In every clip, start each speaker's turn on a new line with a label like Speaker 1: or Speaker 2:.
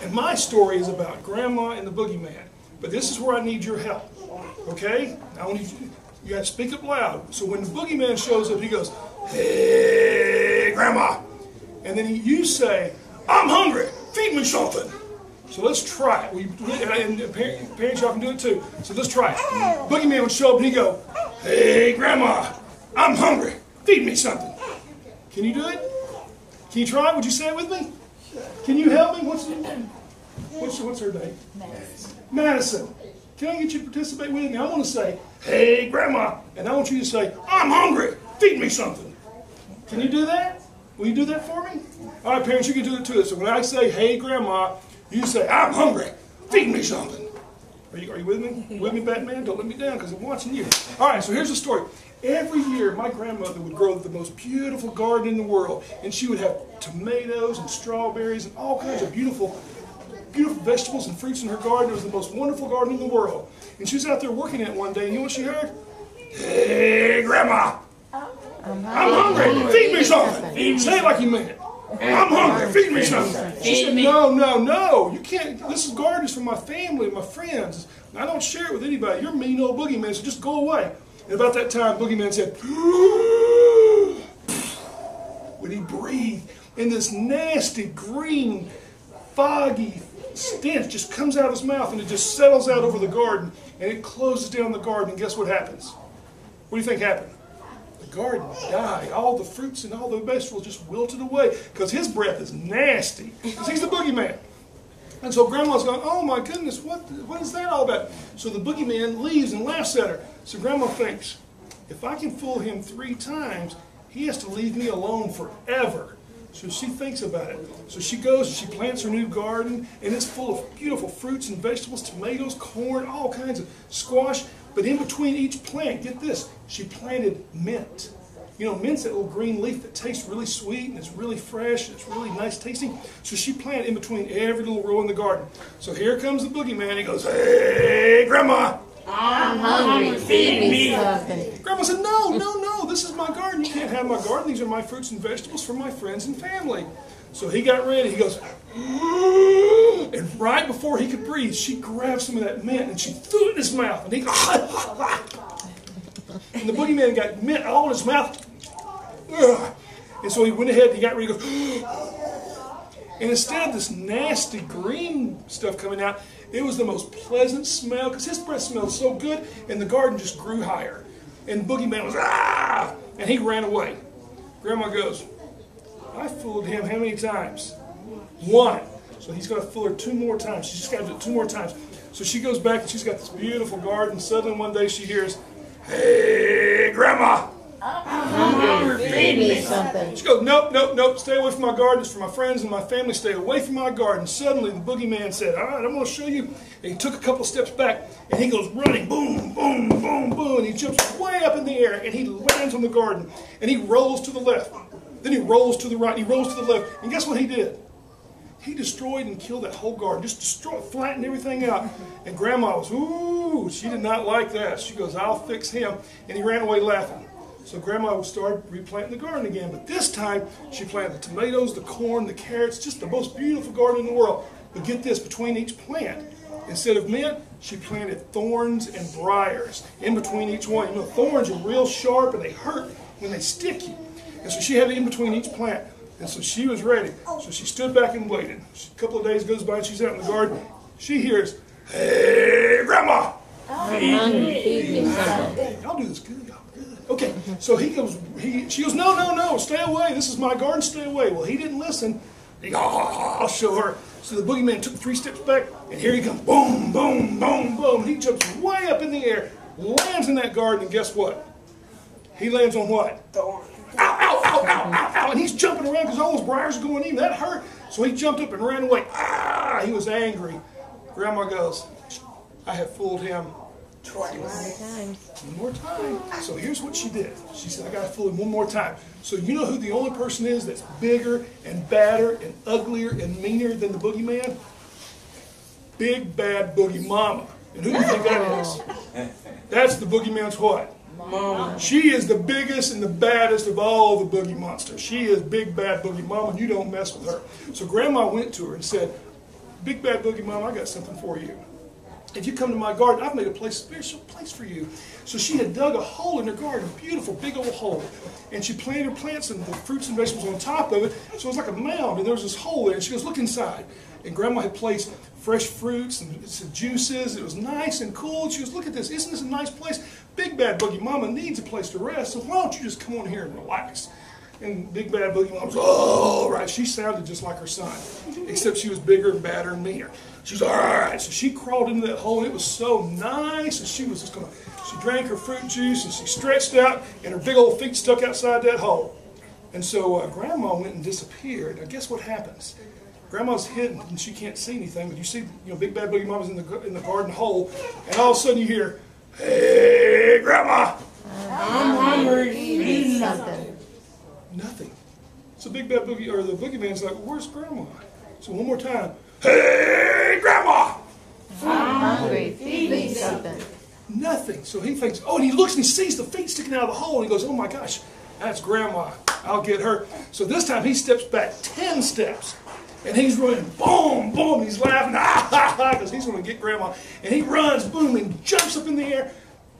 Speaker 1: And my story is about Grandma and the Boogeyman. But this is where I need your help. Okay? I want you got to speak up loud. So when the Boogeyman shows up, he goes, "Hey, Grandma." And then you say, "I'm hungry. Feed me something." So let's try it. And parents, y'all can do it too. So let's try it. Boogeyman would show up and he'd go, "Hey, Grandma, I'm hungry. Feed me something." Can you do it? Can you try it? Would you say it with me? Can you help me? What's her name? Madison. Madison. Can I get you to participate with me? I want to say, "Hey, Grandma," and I want you to say, "I'm hungry. Feed me something." Can you do that? Will you do that for me? All right, parents, you can do it too. So when I say, "Hey, Grandma," you say, "I'm hungry. Feed me something." Are you with me? You with me, Batman? Don't let me down because I'm watching you. All right, so here's the story. Every year, my grandmother would grow the most beautiful garden in the world, and she would have tomatoes and strawberries and all kinds of beautiful vegetables and fruits in her garden. It was the most wonderful garden in the world. And she was out there working it one day, and you know what she heard? "Hey, Grandma, I'm hungry. Feed me something." Say it like you meant it. "I'm hungry. Feed me something." She said, No. You can't. This garden is for my family and my friends. I don't share it with anybody. You're a mean old boogeyman, so just go away. And about that time, Boogeyman said, when he breathed, and this nasty, green, foggy stench just comes out of his mouth, and it just settles out over the garden, and it closes down the garden, and guess what happens? What do you think happened? The garden died. All the fruits and all the vegetables just wilted away, because his breath is nasty, because he's the Boogeyman. And so Grandma's going, "Oh my goodness, what is that all about?" So the Boogeyman leaves and laughs at her. So Grandma thinks, if I can fool him 3 times, he has to leave me alone forever. So she thinks about it. So she goes and she plants her new garden, and it's full of beautiful fruits and vegetables, tomatoes, corn, all kinds of squash. But in between each plant, get this, she planted mint. You know, mint's that little green leaf that tastes really sweet, and it's really fresh, and it's really nice tasting. So she planted in between every little row in the garden. So here comes the Boogeyman. He goes, "Hey, Grandma,
Speaker 2: I'm hungry. Feed me something."
Speaker 1: Grandma said, No, this is my garden. You can't have my garden. These are my fruits and vegetables for my friends and family." So he got ready. He goes, and right before he could breathe, she grabbed some of that mint and she threw it in his mouth. And he and the Boogeyman got mint all in his mouth. And so he went ahead and he got ready to go. And instead of this nasty green stuff coming out, it was the most pleasant smell, because his breath smelled so good, and the garden just grew higher. And Boogeyman was, "Ah!" And he ran away. Grandma goes, "I fooled him how many times?" 1. So he's going to fool her 2 more times. She's just got to do it 2 more times. So she goes back, and she's got this beautiful garden. Suddenly one day she hears, "Hey, Grandma,
Speaker 2: I'm hungry. Feed me something."
Speaker 1: She goes, Nope. Stay away from my garden. It's for my friends and my family. Stay away from my garden." Suddenly, the Boogeyman said, "All right, I'm going to show you." And he took a couple steps back, and he goes running, boom, boom, boom, boom, and he jumps way up in the air, and he lands on the garden, and he rolls to the left. Then he rolls to the right, and he rolls to the left. And guess what he did? He destroyed and killed that whole garden. Just destroyed, flattened everything out. And Grandma was, ooh, she did not like that. She goes, "I'll fix him." And he ran away laughing. So Grandma started replanting the garden again. But this time, she planted the tomatoes, the corn, the carrots, just the most beautiful garden in the world. But get this, between each plant, instead of mint, she planted thorns and briars in between each one. You know, thorns are real sharp and they hurt when they stick you. And so she had it in between each plant. And so she was ready. So she stood back and waited. A couple of days goes by and she's out in the garden. She hears, "Hey, Grandma,
Speaker 2: I'm hungry. Feed me something."
Speaker 1: Y'all do this good. Okay, so she goes, No, stay away. This is my garden, stay away. Well, he didn't listen. He goes, I'll show her. So the Boogeyman took 3 steps back, and here he comes. Boom, boom, boom, boom. And he jumps way up in the air, lands in that garden, and guess what? He lands on what? Thorn. Ow, ow, ow, ow, ow, ow. And he's jumping around because all those briars are going in. That hurt. So he jumped up and ran away. He was angry. Grandma goes, "I have fooled him twice. One more time." So here's what she did. She said, "I got to fool him one more time." So you know who the only person is that's bigger and badder and uglier and meaner than the Boogeyman? Big Bad Boogie Mama. And who do you think that is? That's the Boogeyman's what? Mama. She is the biggest and the baddest of all the boogie monsters. She is Big Bad Boogie Mama, and you don't mess with her. So Grandma went to her and said, Big Bad Boogie Mama, I got something for you. If you come to my garden, I've made a special place for you. So she had dug a hole in her garden, a beautiful big old hole. And she planted her plants and the fruits and vegetables on top of it. So it was like a mound, and there was this hole there. And she goes, look inside. And Grandma had placed fresh fruits and some juices. It was nice and cool. And she goes, look at this. Isn't this a nice place? Big Bad Boogie Mama needs a place to rest. So why don't you just come on here and relax? And Big Bad Boogie Mama was, oh, right. She sounded just like her son, except she was bigger and badder and meaner. She was all right. So she crawled into that hole, and it was so nice. And she was just going to, she drank her fruit juice, and she stretched out, and her big old feet stuck outside that hole. And so Grandma went and disappeared. Now, guess what happens? Grandma's hidden, and she can't see anything. But you see, Big Bad Boogie Mama's in the garden hole, and all of a sudden you hear, hey, Grandma!
Speaker 2: I'm hungry. Feed me something.
Speaker 1: Nothing. So Big Bad Boogie, or the Boogeyman's like, where's Grandma? So one more time, hey, Grandma!
Speaker 2: I'm hungry. Feed me something.
Speaker 1: Nothing. So he thinks, oh, and he looks and he sees the feet sticking out of the hole, and he goes, oh my gosh, that's Grandma. I'll get her. So this time he steps back 10 steps, and he's running, boom, boom, he's laughing, because he's going to get Grandma. And he runs, boom, and jumps up in the air,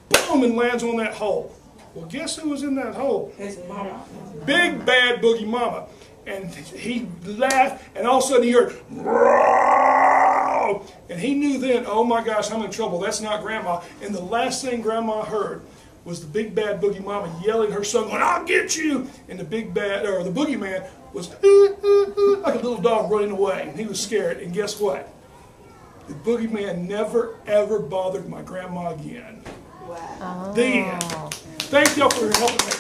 Speaker 1: boom, and lands on that hole. Well, guess who was in that hole?
Speaker 3: His mama.
Speaker 1: Big Bad Boogie Mama. And he laughed, and all of a sudden he heard, roar! And he knew then, oh my gosh, I'm in trouble. That's not Grandma. And the last thing Grandma heard was the Big Bad Boogie Mama yelling at her son, going, I'll get you! And the Boogeyman was like a little dog running away. And he was scared. And guess what? The Boogeyman never, ever bothered my grandma again.
Speaker 3: Wow.
Speaker 1: The end. Thank y'all for helping me.